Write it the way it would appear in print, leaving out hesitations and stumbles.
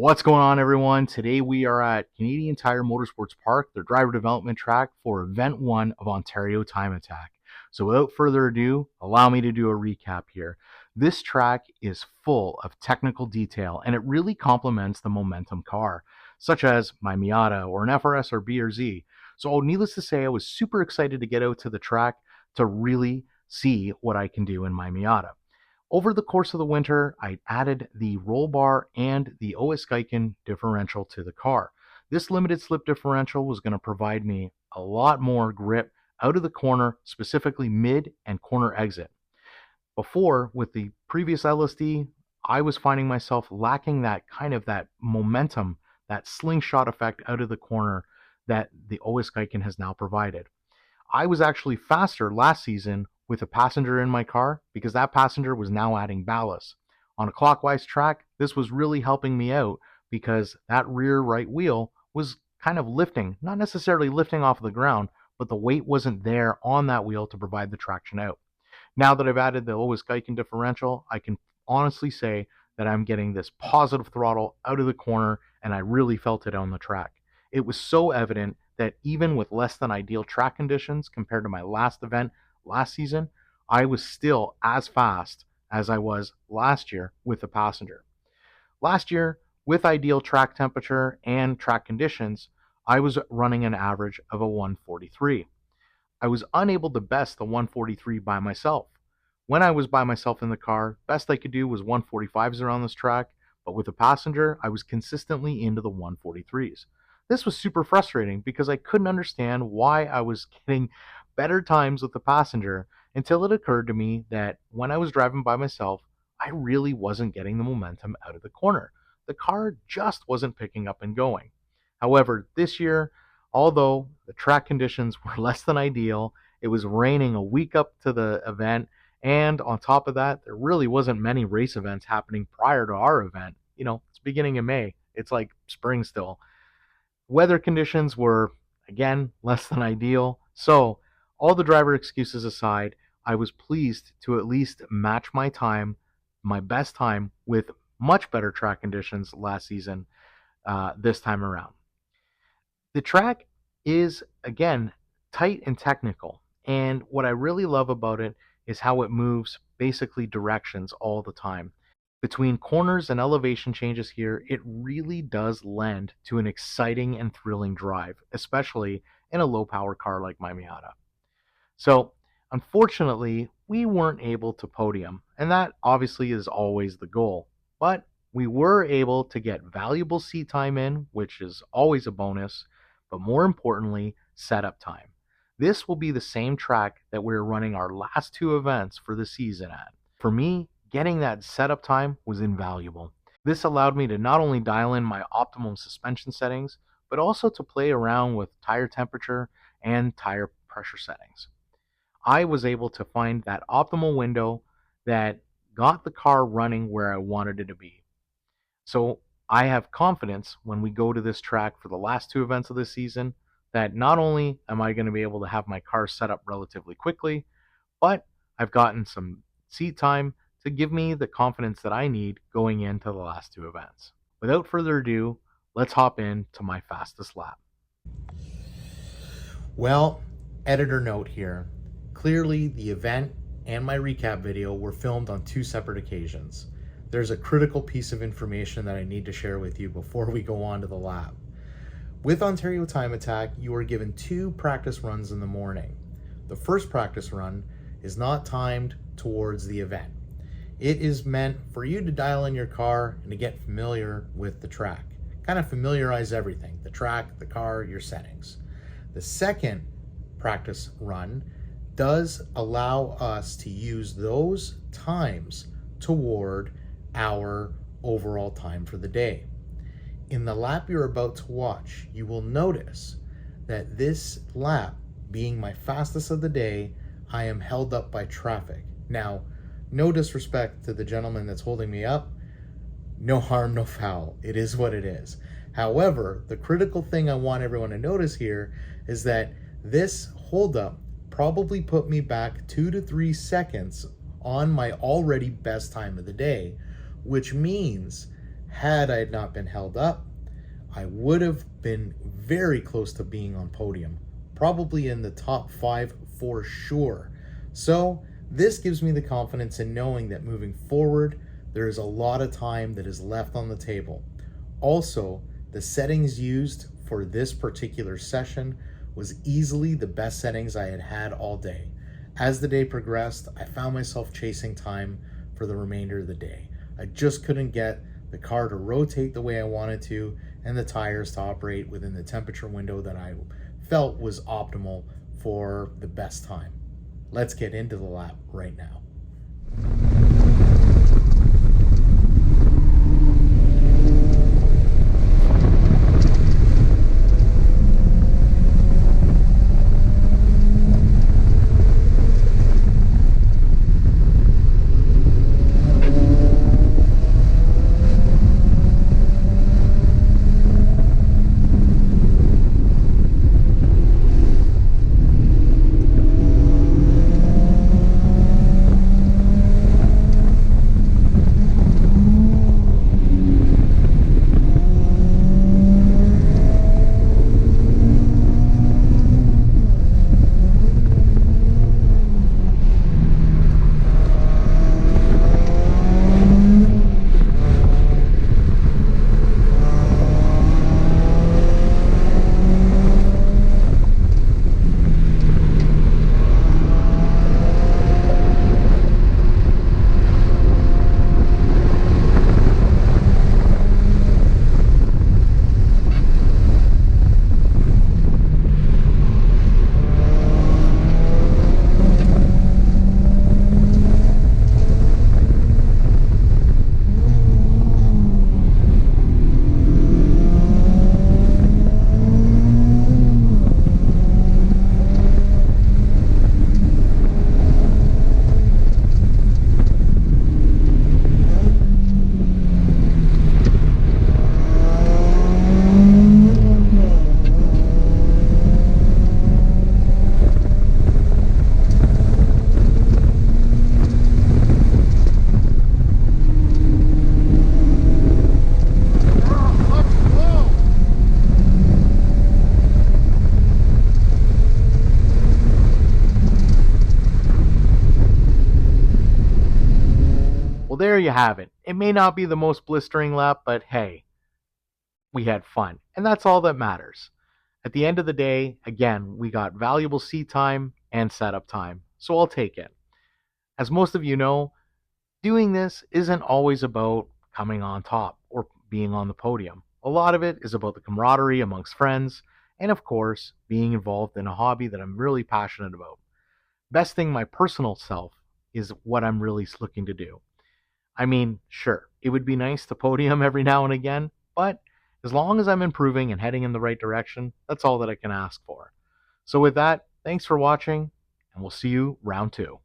What's going on, everyone? Today we are at Canadian Tire Motorsports Park, their driver development track for Event 1 of Ontario Time Attack. So without further ado, allow me to do a recap here. This track is full of technical detail and it really complements the Momentum car, such as my Miata or an FRS or B or Z. So needless to say, I was super excited to get out to the track to really see what I can do in my Miata. Over the course of the winter, I added the roll bar and the OS Giken differential to the car. This limited slip differential was going to provide me a lot more grip out of the corner, specifically mid and corner exit. Before, with the previous LSD, I was finding myself lacking that momentum, that slingshot effect out of the corner that the OS Giken has now provided. I was actually faster last season with a passenger in my car because that passenger was now adding ballast. On a clockwise track, this was really helping me out because that rear right wheel was kind of lifting, not necessarily lifting off the ground, but the weight wasn't there on that wheel to provide the traction out. Now that I've added the OS Giken differential, I can honestly say that I'm getting this positive throttle out of the corner, and I really felt it on the track. It was so evident that even with less than ideal track conditions compared to my last event last season, I was still as fast as I was last year with the passenger. Last year, with ideal track temperature and track conditions, I was running an average of a 143. I was unable to best the 143 by myself. When I was by myself in the car, best I could do was 145s around this track, but with a passenger, I was consistently into the 143s. This was super frustrating because I couldn't understand why I was getting better times with the passenger until it occurred to me that when I was driving by myself, I really wasn't getting the momentum out of the corner. The car just wasn't picking up and going. However, this year, although the track conditions were less than ideal, it was raining a week up to the event, and on top of that, there really wasn't many race events happening prior to our event. It's beginning of May. It's like spring still. Weather conditions were, again, less than ideal. So, all the driver excuses aside, I was pleased to at least match my time, my best time, with much better track conditions last season this time around. The track is, again, tight and technical. And what I really love about it is how it moves basically directions all the time. Between corners and elevation changes here, it really does lend to an exciting and thrilling drive, especially in a low power car like my Miata. So, unfortunately, we weren't able to podium, and that obviously is always the goal. But we were able to get valuable seat time in, which is always a bonus, but more importantly, setup time. This will be the same track that we're running our last two events for the season at. For me, getting that setup time was invaluable. This allowed me to not only dial in my optimum suspension settings, but also to play around with tire temperature and tire pressure settings. I was able to find that optimal window that got the car running where I wanted it to be. So I have confidence when we go to this track for the last two events of this season that not only am I going to be able to have my car set up relatively quickly, but I've gotten some seat time to give me the confidence that I need going into the last two events. Without further ado, let's hop into my fastest lap. Well, editor note here. Clearly, the event and my recap video were filmed on two separate occasions. There's a critical piece of information that I need to share with you before we go on to the lap. With Ontario Time Attack, you are given two practice runs in the morning. The first practice run is not timed towards the event. It is meant for you to dial in your car and to get familiar with the track. Kind of familiarize everything, the track, the car, your settings. The second practice run does allow us to use those times toward our overall time for the day. In the lap you're about to watch, you will notice that this lap, being my fastest of the day, I am held up by traffic. Now, no disrespect to the gentleman that's holding me up, no harm, no foul. It is what it is. However, the critical thing I want everyone to notice here is that this holdup probably put me back 2 to 3 seconds on my already best time of the day, which means Had I not been held up, I would have been very close to being on podium, probably in the top 5 for sure. So this gives me the confidence in knowing that moving forward, there is a lot of time that is left on the table. Also, the settings used for this particular session was easily the best settings I had had all day. As the day progressed, I found myself chasing time for the remainder of the day. I just couldn't get the car to rotate the way I wanted to and the tires to operate within the temperature window that I felt was optimal for the best time. Let's get into the lap right now. Well, there you have it. It may not be the most blistering lap, but hey, we had fun. And that's all that matters. At the end of the day, again, we got valuable seat time and setup time. So I'll take it. As most of you know, doing this isn't always about coming on top or being on the podium. A lot of it is about the camaraderie amongst friends and, of course, being involved in a hobby that I'm really passionate about. Besting my personal self is what I'm really looking to do. I mean, sure, it would be nice to podium every now and again, but as long as I'm improving and heading in the right direction, that's all that I can ask for. So with that, thanks for watching, and we'll see you round 2.